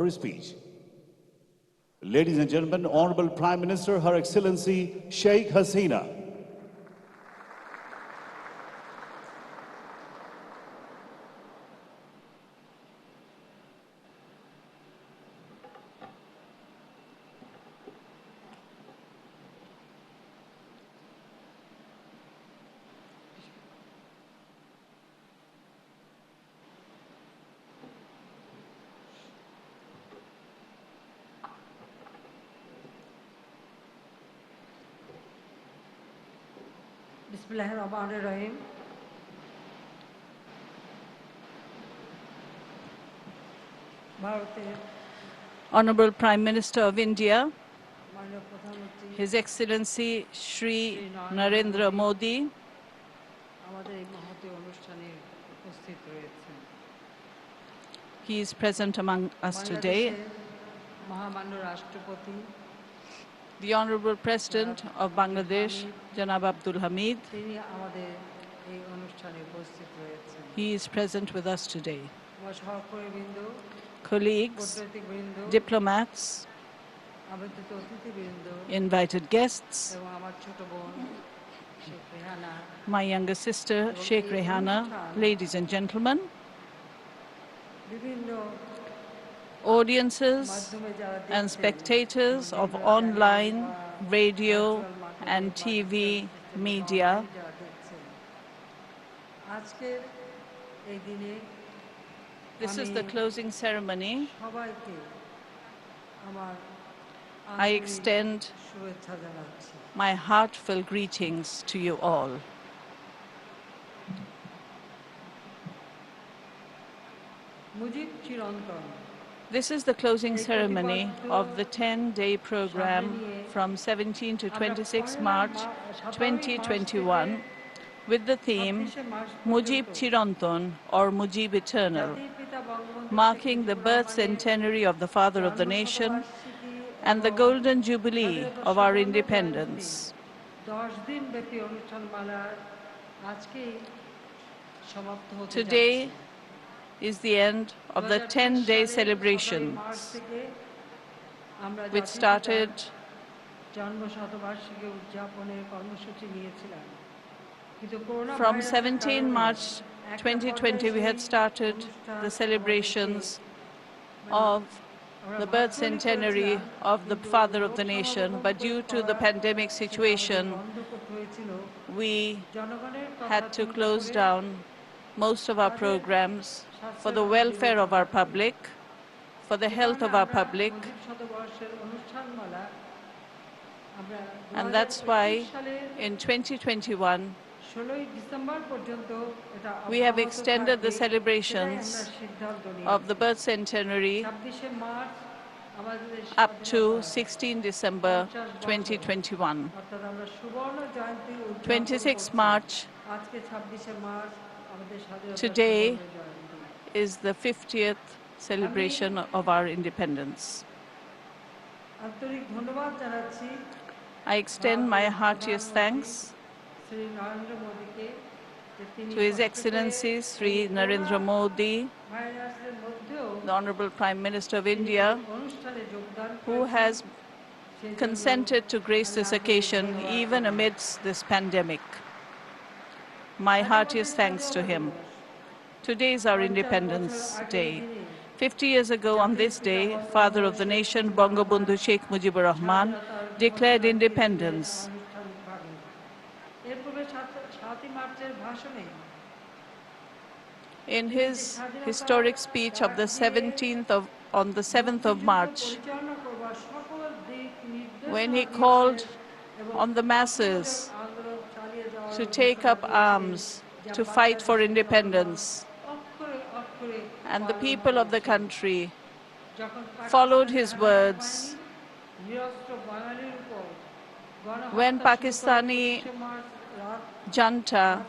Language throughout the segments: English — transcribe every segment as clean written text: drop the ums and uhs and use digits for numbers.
Her speech. Ladies and gentlemen, Honorable Prime Minister, Her Excellency Sheikh Hasina. Bismillahirrahmanirrahim. Honorable Prime Minister of India, His Excellency Shri Narendra Modi, he is present among us today. The Honorable President of Bangladesh, Janab Abdul Hamid, he is present with us today. Colleagues, diplomats, invited guests, my younger sister, Sheikh Rehana, ladies and gentlemen, audiences and spectators of online, radio and TV media. This is the closing ceremony. I extend my heartfelt greetings to you all. This is the closing ceremony of the 10-day program from 17 to 26 March 2021 with the theme Mujib Chirantan or Mujib Eternal, marking the birth centenary of the Father of the Nation and the Golden Jubilee of our independence. Today is the end of the 10-day celebrations, which started from 17 March 2020. We had started the celebrations of the birth centenary of the Father of the Nation, but due to the pandemic situation, we had to close down most of our programs for the welfare of our public, for the health of our public. And that's why in 2021, we have extended the celebrations of the birth centenary up to 16 December 2021. 26 March, today is the 50th celebration of our independence. I extend my heartiest thanks to His Excellency Sri Narendra Modi, the Honorable Prime Minister of India, who has consented to grace this occasion even amidst this pandemic. My heartiest thanks to him. Today is our Independence Day. 50 years ago on this day, Father of the Nation, Bangabandhu Sheikh Mujibur Rahman, declared independence. In his historic speech of the 7th of March, when he called on the masses to take up arms, to fight for independence, and the people of the country followed his words. When Pakistani junta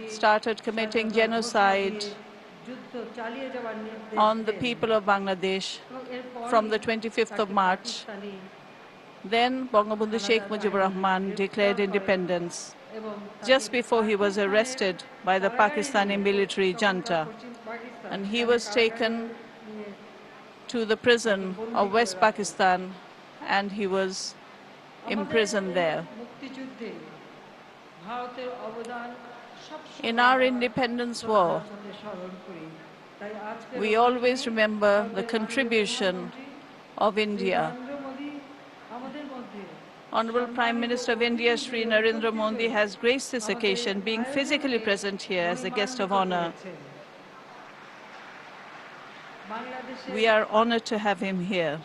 started committing genocide on the people of Bangladesh from the 25th of March, then Bangabandhu Sheikh Mujibur Rahman declared independence. just before he was arrested by the Pakistani military junta, and he was taken to the prison of West Pakistan and he was imprisoned there. In our independence war, we always remember the contribution of India. Honorable Prime Minister of India, Shri Narendra Modi, has graced this occasion, being physically present here as a guest of honor. We are honored to have him here.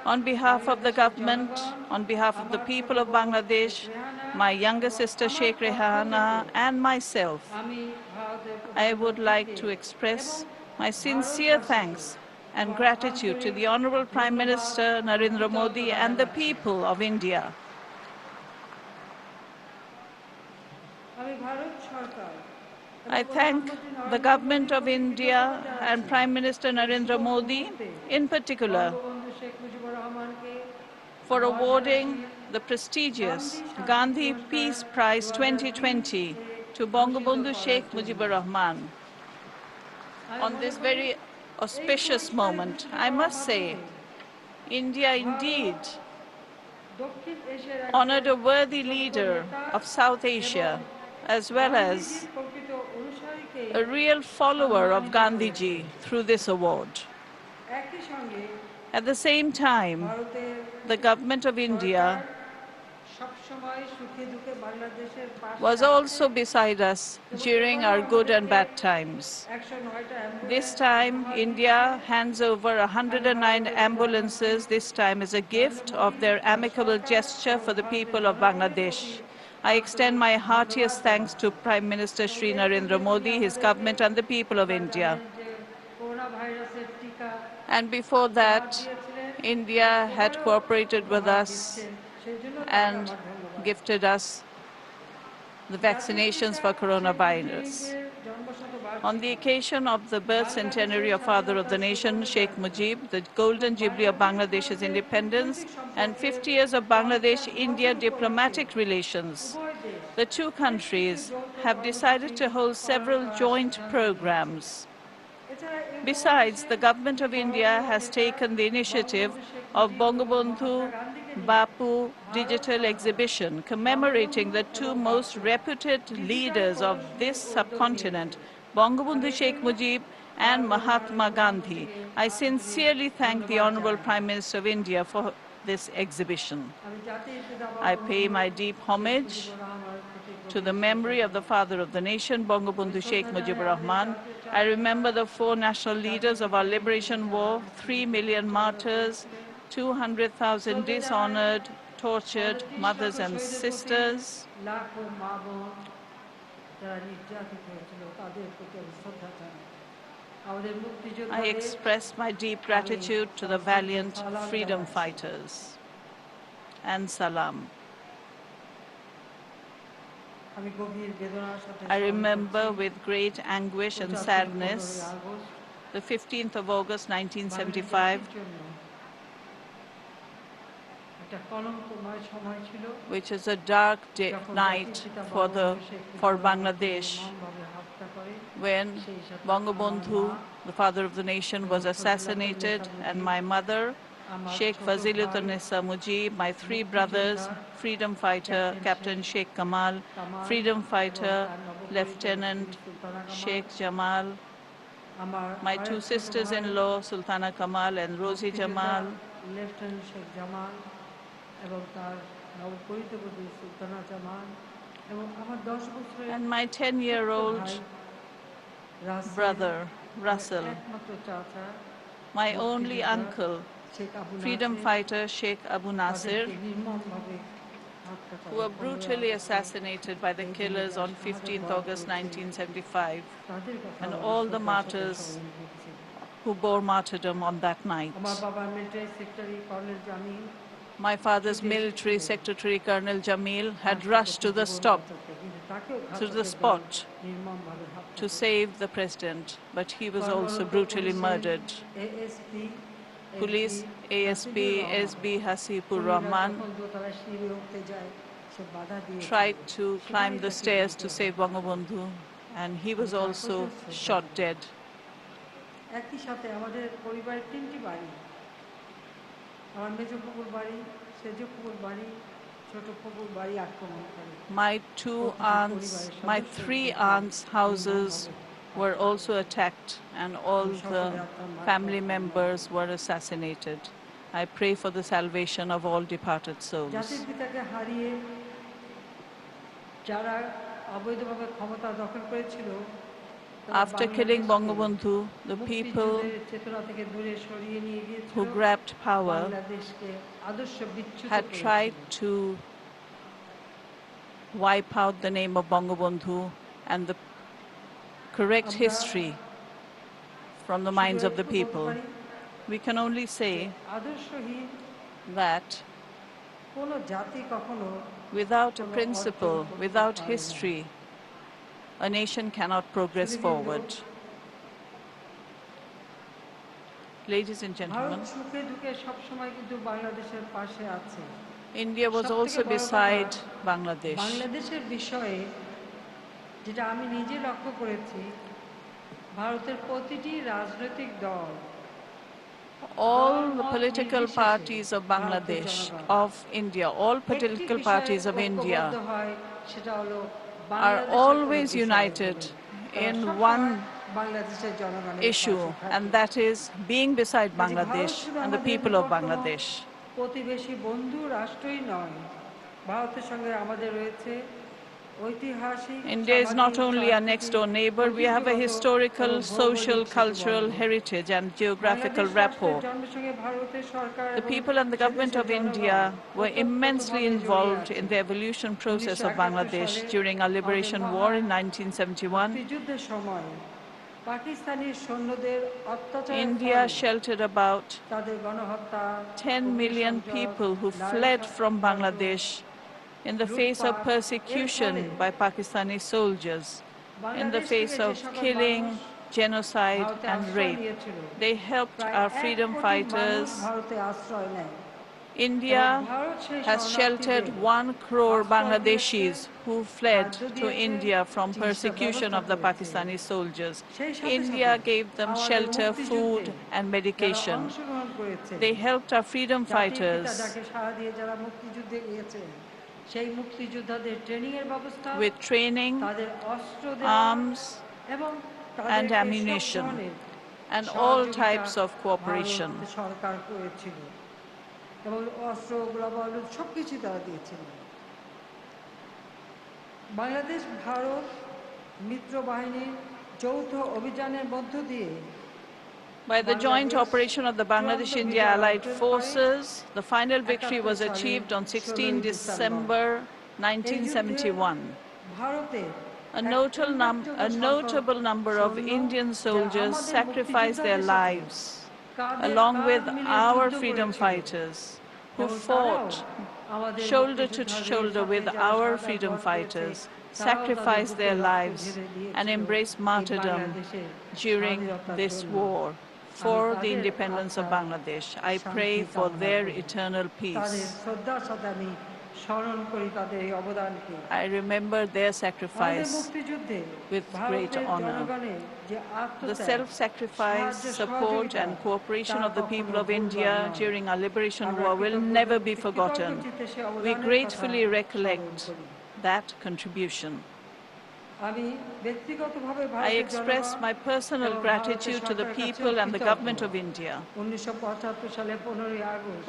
On behalf of the government, on behalf of the people of Bangladesh, my younger sister Sheikh Rehana and myself, I would like to express my sincere thanks and gratitude to the Honorable Prime Minister Narendra Modi and the people of India. I thank the government of India and Prime Minister Narendra Modi in particular for awarding the prestigious Gandhi Peace Prize 2020 to Bangabandhu Sheikh Mujibur Rahman. On this very auspicious moment, I must say, India indeed honored a worthy leader of South Asia, as well as a real follower of Gandhiji through this award. At the same time, the government of India was also beside us during our good and bad times. This time, India hands over 109 ambulances, this time as a gift of their amicable gesture for the people of Bangladesh. I extend my heartiest thanks to Prime Minister Shri Narendra Modi, his government and the people of India. And before that, India had cooperated with us and gifted us the vaccinations for coronavirus. On the occasion of the birth centenary of Father of the Nation, Sheikh Mujib, the Golden Jubilee of Bangladesh's independence, and 50 years of Bangladesh-India diplomatic relations, the two countries have decided to hold several joint programs. Besides, the government of India has taken the initiative of Bangabandhu Bapu digital exhibition commemorating the two most reputed leaders of this subcontinent, Bangabandhu Sheikh Mujib and Mahatma Gandhi. I sincerely thank the Honorable Prime Minister of India for this exhibition. I pay my deep homage to the memory of the father of the nation, Bangabandhu Sheikh Mujibur Rahman. I remember the four national leaders of our liberation war, 3 million martyrs, 200,000 dishonored, tortured mothers and sisters. I express my deep gratitude to the valiant freedom fighters. And salam. I remember with great anguish and sadness the 15th of August 1975, which is a dark night for Bangladesh, when Bangabandhu, the father of the nation, was assassinated, and my mother, Sheikh Fazilunnisa Mujib, my three brothers, freedom fighter Captain Sheikh Kamal, freedom fighter Lieutenant Sheikh Jamal, my two sisters-in-law, Sultana Kamal and Rosie Jamal, and my 10-year-old brother, Russell, my only uncle, freedom fighter Sheikh Abu Nasir, who were brutally assassinated by the killers on 15th August 1975, and all the martyrs who bore martyrdom on that night. My father's military secretary, Colonel Jamil, had rushed to the spot to save the president, but he was also brutally murdered. Police ASP SB Hasipur Rahman tried to climb the stairs to save Bangabandhu, and he was also shot dead. My three aunts' houses were also attacked, and all the family members were assassinated. I pray for the salvation of all departed souls. After killing Bangabandhu, the people who grabbed power had tried to wipe out the name of Bangabandhu and the correct history from the minds of the people. We can only say that without a principle, without history, a nation cannot progress forward. Ladies and gentlemen, India was also beside Bangladesh. All the political parties of Bangladesh, of India, all political parties of India are always united in one issue, and that is being beside Bangladesh and the people of Bangladesh. India is not only our next door neighbor, we have a historical, social, cultural heritage and geographical rapport. The people and the government of India were immensely involved in the evolution process of Bangladesh during our liberation war in 1971. India sheltered about 10 million people who fled from Bangladesh in the face of persecution by Pakistani soldiers, in the face of killing, genocide, and rape. They helped our freedom fighters. India has sheltered 1 crore Bangladeshis who fled to India from persecution of the Pakistani soldiers. India gave them shelter, food, and medication. They helped our freedom fighters with training, arms, and ammunition, and all types of cooperation. Bangladesh Bharat মিত্র বাহিনীর যৌথ অভিযানের মধ্য দিয়ে By the joint operation of the Bangladesh-India Allied Forces, the final victory was achieved on 16 December 1971. A notable number of Indian soldiers sacrificed their lives, along with our freedom fighters, who fought shoulder to shoulder with our freedom fighters, sacrificed their lives, and embraced martyrdom during this war for the independence of Bangladesh. I pray for their eternal peace. I remember their sacrifice with great honor. The self-sacrifice, support, and cooperation of the people of India during our liberation war will never be forgotten. We gratefully recollect that contribution. I express my personal gratitude to the people and the government of India.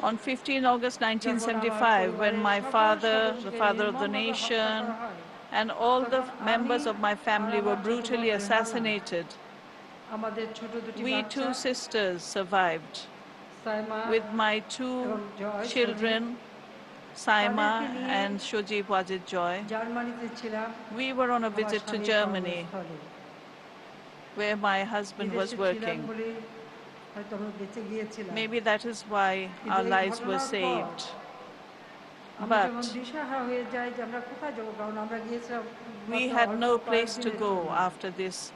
On 15 August 1975, when my father, the father of the nation, and all the members of my family were brutally assassinated, we 2 sisters survived. With my 2 children, Saima and Shojib Wajid Joy, we were on a visit to Germany, where my husband was working. Maybe that is why our lives were saved. But we had no place to go after this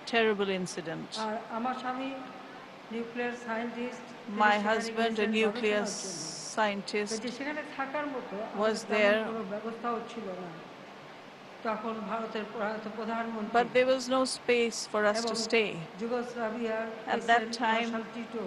terrible incident. My husband, a nuclear scientist যে সেখানে থাকার মতো was আমাদের তেমন there, কোনো ব্যবস্থাও ছিল না। তখন ভারতের প্রধানমন্ত্রী but there was no space for us এবং to stay. যুগোস্লাভিয়ার At that president time, Marshal Tito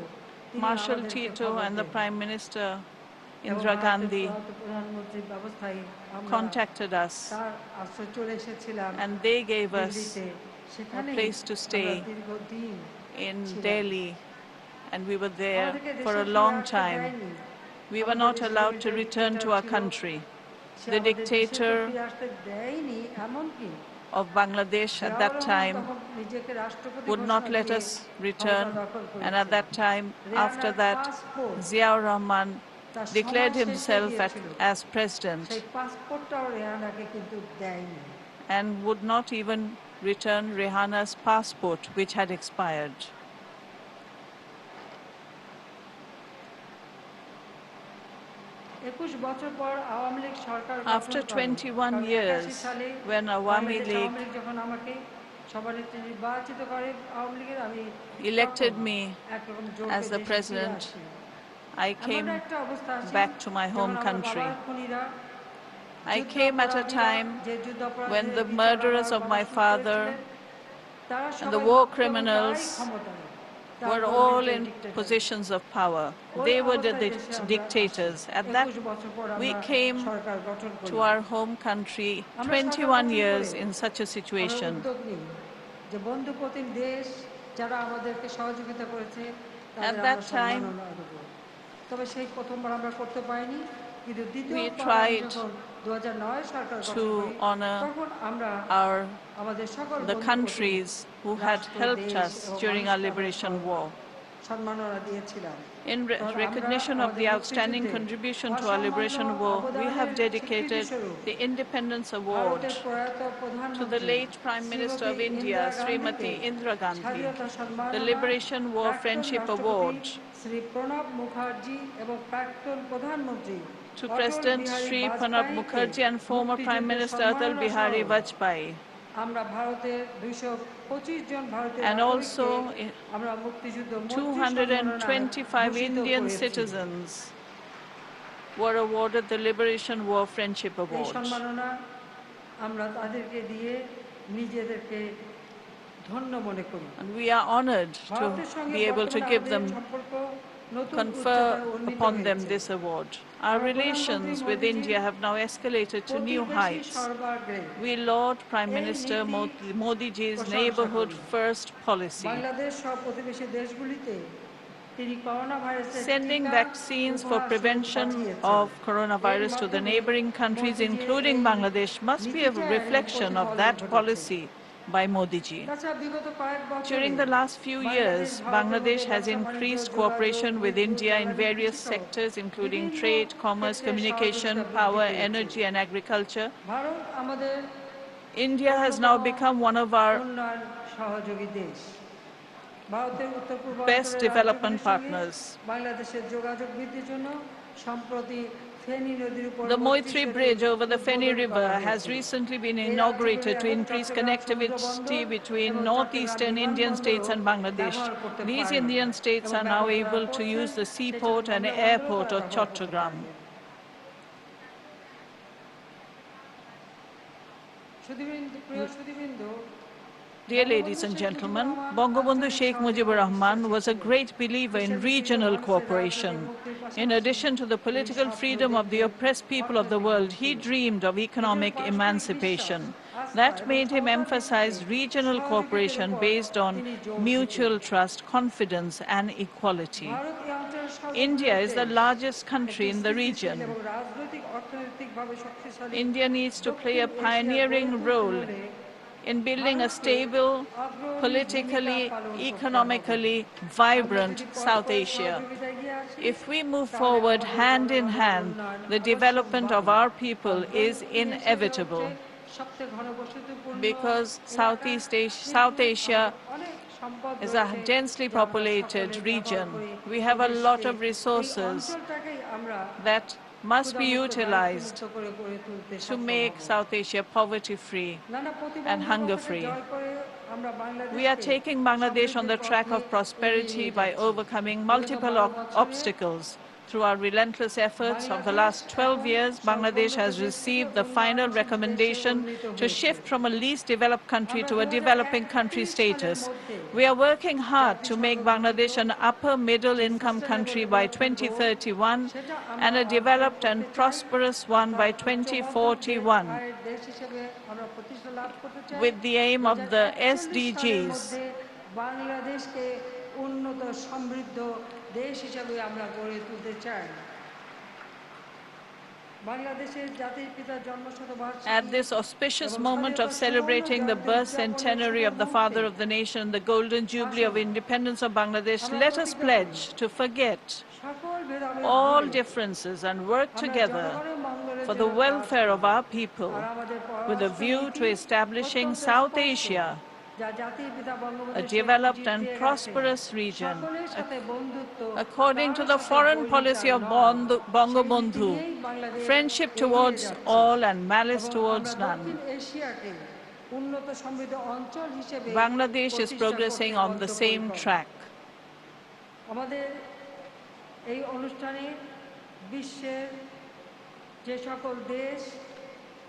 তিনি Marshal আমাদেরকে Tito খবর and the দেন Prime Minister এবং Indira ভারতের Gandhi প্রধানমন্ত্রীর ব্যবস্থায় আমরা contacted us, তার আশ্রয় চলে এসেছিলাম and they gave us দিল্লিতে। a সেখানেই place to আমরা stay দীর্ঘদিন in ছিলাম। Delhi, and we were there আমাদেরকে for দেশে a ফিরে long আসতে time. দেয়নি। We were আমাদের not দেশে allowed to একটা return to ডিক্টেটর our ছিল, country. সে The আমাদের দেশে তো dictator ফিরে আসতে দেয়নি, এমনকি of Bangladesh at Ziaur that Rahman time তখন নিজেকে রাষ্ট্রপতি would not ঘোষণা let দিয়ে us ক্ষমতা return, দখল and at করেছেন। that time, after রেহানার that, passport Ziaur Rahman তার declared সময় শেষ হয়ে himself গিয়েছিল, as president সেই পাসপোর্টটাও রেহানাকে কিন্তু দেয়নি। and would not even return Rehana's passport, which had expired. 21 বছর পর আওয়ামী লীগ সরকার গঠন After করে। 21 কারণ years, 81 সালে when Awami Bangladesh League Awami League যখন আমাকে সভানেত্রী নির্বাচিত করে আওয়ামী লীগের, আমি elected তখন me একরকম জোর as পেয়ে the দেশে ফিরে president, আসি। I এমন came একটা অবস্থা আসে back to my যখন home আমার country. বাবার খুনিরা, I came at a time যে যুদ্ধ when অপরাধীদের the বিচার murderers আমার of বাবা my শুরু father করেছিলেন, তারা and the সবাই war ভাবতো এবং তারাই criminals ক্ষমতায়, তার were গর্বিত all in dictator. positions of power. ওই They were the অবস্থায় দেশে আমরা dictators. আসি। At that, 21 বছর পর we আমরা came সরকার গঠন করি। to our home country আমরা সরকার 21 গঠন years করে in such a আমরা situation. উদ্যোগ নিই যে বন্ধুপ্রতিম দেশ যারা আমাদেরকে সহযোগিতা করেছে At তাদের that আমরা time, সম্মাননা দেব। তবে সেই প্রথমবার আমরা করতে পারিনি, কিন্তু we দ্বিতীয়বার আমি tried যখন 2009 সরকার গঠন to করি honor তখন আমরা আমাদের সকল the বন্ধুপ্রতিম countries who had রাষ্ট্র, helped দেশ us এবং during our মানুষকে আমরা liberation war. সম্মাননা দিয়েছিলাম। In কারণ আমরা recognition of আমাদের the outstanding মুক্তিযুদ্ধে contribution to our অসামান্য liberation war, we have অবদানের dedicated স্বীকৃতিস্বরূপ the Independence Award ভারতের প্রয়াত to the প্রধানমন্ত্রী late Prime Minister Shrimati of India, Indira Srimati গান্ধীকে Indira Gandhi, স্বাধীনতা the সম্মাননা, Liberation War প্রাক্তন Friendship রাষ্ট্রপতি Award শ্রী প্রণব মুখার্জি এবং প্রাক্তন প্রধানমন্ত্রী to Atal President Bihari Sri Pranab বাজপেয়ীকে Mukherjee and former Prime মুক্তিযুদ্ধের Minister Atal সম্মাননা Bihari সহ Vajpayee, আমরা ভারতের 225 জন ভারতীয় and নাগরিককে also আমরা মুক্তিযুদ্ধ মৈত্রী সম্মাননায় 225 ভূষিত Indian করেছি। citizens were awarded the Liberation War Friendship এই Award. সম্মাননা আমরা তাদেরকে দিয়ে নিজেদেরকে ধন্য মনে করি। And we are honored to ভারতের সঙ্গে be able to বর্তমানে give আমাদের them, সম্পর্ক নতুন confer উচ্চতায় উন্নীত upon them হয়েছে। this award. Our আমরা প্রধানমন্ত্রী relations with মোদিজির India have now escalated to new প্রতিবেশী heights. সর্বাগ্রে We laud Prime এই Minister নীতি Modi ji's প্রশংসা neighborhood করি। first policy, বাংলাদেশ সহ প্রতিবেশী দেশগুলিতে তিনি করোনা ভাইরাসের sending টিকা vaccines for উপহার স্বরূপ prevention পাঠিয়েছেন। of এর coronavirus to the মাধ্যমে neighboring countries, মোদিজির including এই Bangladesh, must be a নীতিটার reflection of প্রতিফলন that ঘটেছে। policy by Modi ji. তাছাড়া বিগত কয়েক বছরে During the last few years, Bangladesh has increased cooperation with India in various sectors, including trade, commerce, communication, power, energy, and agriculture. Bharat আমাদের India has now become one of our উন্নয়ন সহযোগী দেশ। ভারতের উত্তর best পূর্বাঞ্চলের development রাজ্যগুলির সঙ্গে partners. বাংলাদেশের যোগাযোগ বৃদ্ধির জন্য সম্প্রতি ফেনী নদীর উপর The Moitri 32 Bridge over the Feni উদ্বোধন River করা has হয়েছে। recently been এই inaugurated to রাজ্যগুলি এখন increase চট্টগ্রাম connectivity সমুদ্র between বন্দর এবং northeastern Chittagong Indian states and বিমানবন্দরও Bangladesh. ব্যবহার করতে These পারে Indian states এবং are now ব্যবহার able to করছেন, use the সেই seaport and চট্টগ্রাম বন্দরও airport তারা of ব্যবহার করতে Chattogram. পারবে। প্রিয় সুধীবৃন্দ, Dear ladies and gentlemen, Bangabandhu Sheikh Mujibur Rahman was a great believer in regional cooperation. In addition to the political freedom of the oppressed people of the world, he dreamed of economic emancipation. That made him emphasize regional cooperation based on mutual trust, confidence, and equality. India is the largest country in the region. India needs to play a pioneering role in building a stable, politically, economically vibrant South Asia. If we move forward hand in hand, the development of our people is inevitable because South Asia is a densely populated region. We have a lot of resources that must be utilized to make South Asia poverty-free and hunger-free. We are taking Bangladesh on the track of prosperity by overcoming multiple obstacles. Through our relentless efforts of the last 12 years, Bangladesh has received the final recommendation to shift from a least developed country to a developing country status. We are working hard to make Bangladesh an upper middle income country by 2031 and a developed and prosperous one by 2041, with the aim of the SDGs. বাংলাদেশকে উন্নত সমৃদ্ধ দেশ হিসেবে আমরা গড়ে তুলতে চাই। At this auspicious moment of celebrating the birth centenary of the Father of the Nation, the Golden Jubilee of Independence of Bangladesh, let us pledge to forget all differences and work together for the welfare of our people with a view to establishing South Asia a developed and prosperous region, according to the foreign policy of Bangabandhu, friendship towards all and malice towards none. Bangladesh is progressing on the same track.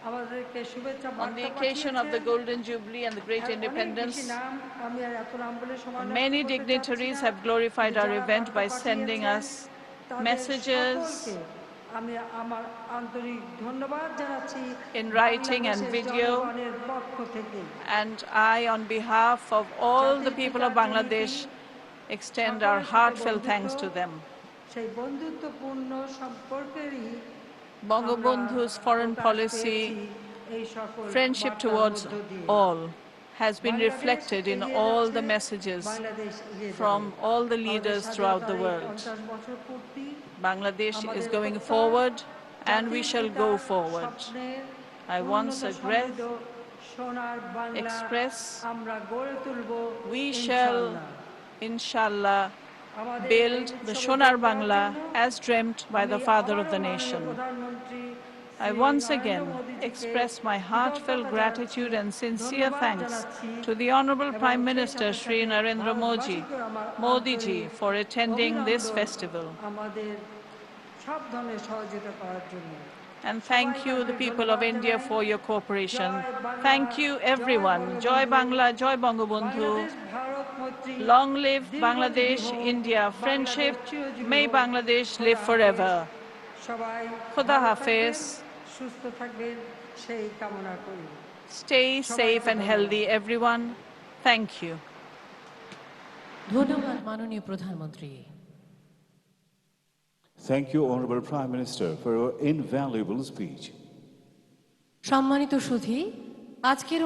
On the occasion of the Golden Jubilee and the Great Independence, many dignitaries have glorified our event by sending us messages in writing and video, and I, on behalf of all the people of Bangladesh, extend our heartfelt thanks to them. Bangabandhu's foreign policy, friendship towards all, has been reflected in all the messages from all the leaders throughout the world. Bangladesh is going forward, and we shall go forward. I once again express we shall, inshallah, build the Sonar Bangla as dreamt by the Father of the Nation. I once again express my heartfelt gratitude and sincere thanks to the Honorable Prime Minister Shri Narendra Modi ji for attending this festival. And thank you, the people of India, for your cooperation. Thank you, everyone. Joy Bangla, Joy Bangabandhu. Long live Bangladesh, India friendship. May Bangladesh live forever. Khuda Hafiz. Stay safe and healthy, everyone. Thank you. ধন্যবাদ মাননীয় প্রধানমন্ত্রী। Thank you, Honorable Prime Minister, for your invaluable speech. সম্মানিত সুধী, আজকের